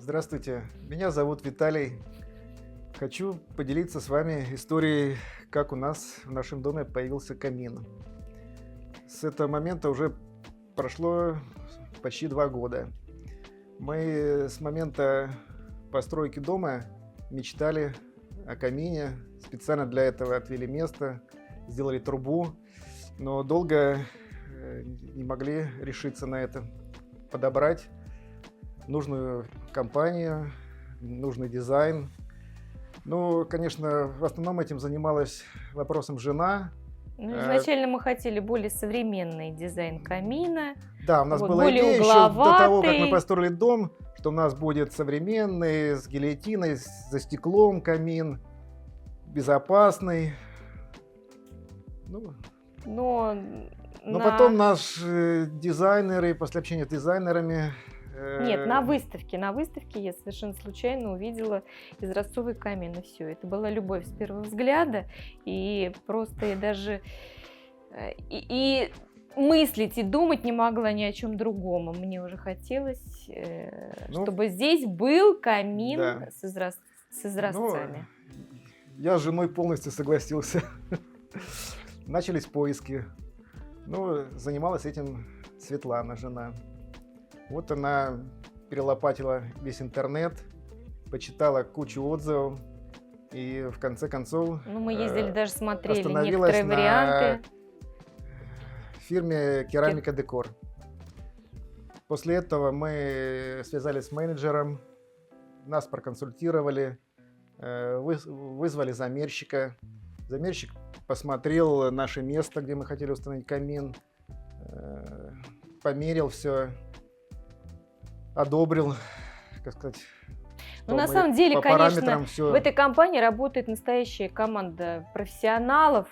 Здравствуйте, меня зовут Виталий. Хочу поделиться с вами историей, как у нас в нашем доме появился камин. С этого момента уже прошло почти 2 года. Мы с момента постройки дома мечтали о камине, специально для этого отвели место, сделали трубу, но долго не могли решиться на это, подобрать нужную компанию, нужный дизайн. Ну, конечно, в основном этим занималась вопросом жена. Ну, изначально мы хотели более современный дизайн камина. Да, у нас Вот, была более идея еще до того, как мы угловатый. построили дом, что у нас будет современный, с гильотиной, за стеклом камин, безопасный. Ну, Но но на... потом наши дизайнеры, после общения с дизайнерами... Нет, на выставке я совершенно случайно увидела изразцовый камин, и все. Это была любовь с первого взгляда, и просто я даже и мыслить, и думать не могла ни о чем другом. Мне уже хотелось, Ну, чтобы здесь был камин да. с изразцами. Я с женой полностью согласился. Начались поиски. Ну, занималась этим Светлана, жена. Вот она перелопатила весь интернет, почитала кучу отзывов и в конце концов Ну, мы ездили, даже смотрели остановилась некоторые на варианты. фирме Керамика Декор. После этого мы связались с менеджером, нас проконсультировали, вызвали замерщика. Замерщик посмотрел наше место, где мы хотели установить камин, померил все, одобрил, как сказать. Ну, на самом деле, по конечно, параметрам все. в этой компании работает настоящая команда профессионалов,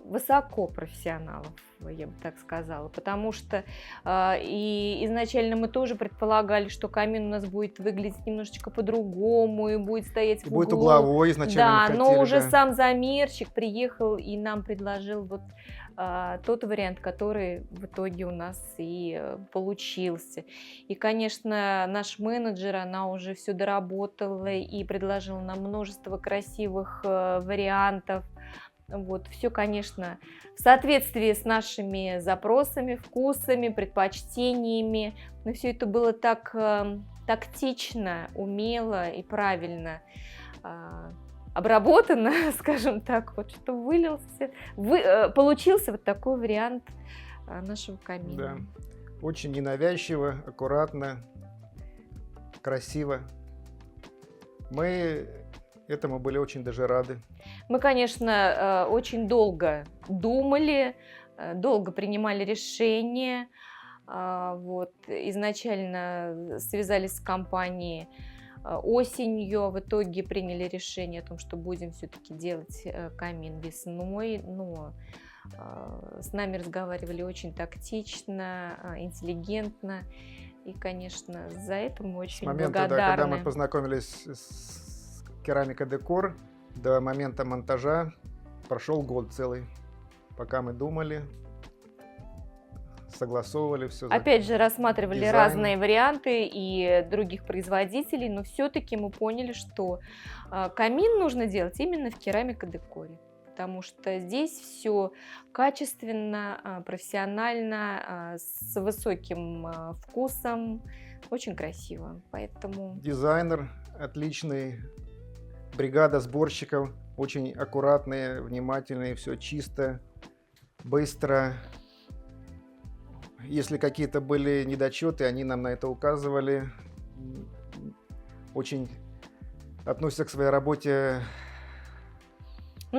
высокопрофессионалов, я бы так сказала, потому что и изначально мы тоже предполагали, что камин у нас будет выглядеть немножечко по-другому и будет стоять в углу. Будет угловой изначально. Да, мы но хотели, уже да. сам замерщик приехал и нам предложил вот тот вариант, который в итоге у нас и получился. И, конечно, наш менеджер, она уже все доработала и предложила нам множество красивых вариантов. Вот, все, конечно, в соответствии с нашими запросами, вкусами, предпочтениями. Но все это было так тактично, умело и правильно обработано, скажем так, вот, что получился вот такой вариант нашего камина. Да. Очень ненавязчиво, аккуратно, красиво. Мы этому были очень даже рады. Мы, конечно, очень долго думали, долго принимали решения. Вот. Изначально связались с компанией осенью, в итоге приняли решение о том, что будем все-таки делать камин весной, но с нами разговаривали очень тактично, интеллигентно, и, конечно, за это мы очень С момента, благодарны. когда мы познакомились с Керамика Декор, до момента монтажа прошел год целый, пока мы думали, согласовывали все. Опять же, рассматривали дизайн. разные варианты и других производителей, но все-таки мы поняли, что камин нужно делать именно в керамико-декоре, потому что здесь все качественно, профессионально, с высоким вкусом, очень красиво. Поэтому Дизайнер отличный, бригада сборщиков очень аккуратные, внимательные, все чисто, быстро. Если какие-то были недочеты, они нам на это указывали. Очень относятся к своей работе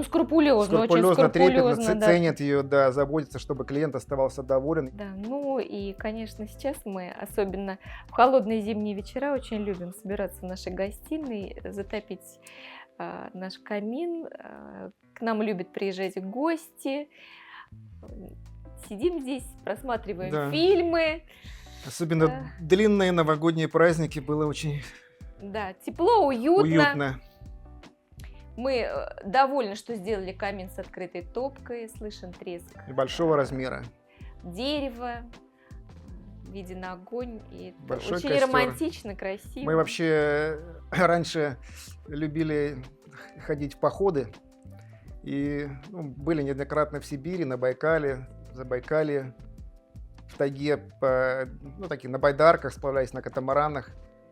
скрупулезно, очень трепетно, скрупулезно, да. ценят ее, да, заботятся, чтобы клиент оставался доволен. Да, ну и, конечно, сейчас мы, особенно в холодные зимние вечера, очень любим собираться в нашей гостиной, затопить наш камин. К нам любят приезжать гости. Сидим здесь, просматриваем фильмы. Особенно длинные новогодние праздники было очень тепло, уютно. Мы довольны, что сделали камин с открытой топкой, слышен треск Небольшого размера. дерева. виден огонь. И это Большой очень костер. романтично, красиво. Мы вообще раньше любили ходить в походы. И были неоднократно в Сибири, на Байкале, в Забайкалье, в тайге, на байдарках, сплавлялись на катамаранах.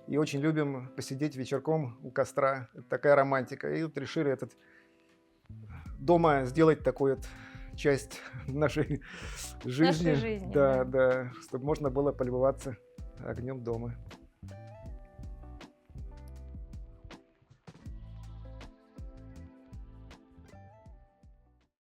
И очень любим посидеть вечерком у костра. Это такая романтика. И вот решили дома сделать такую вот часть нашей жизни. Нашей жизни, Да, да, чтобы можно было полюбоваться огнем дома.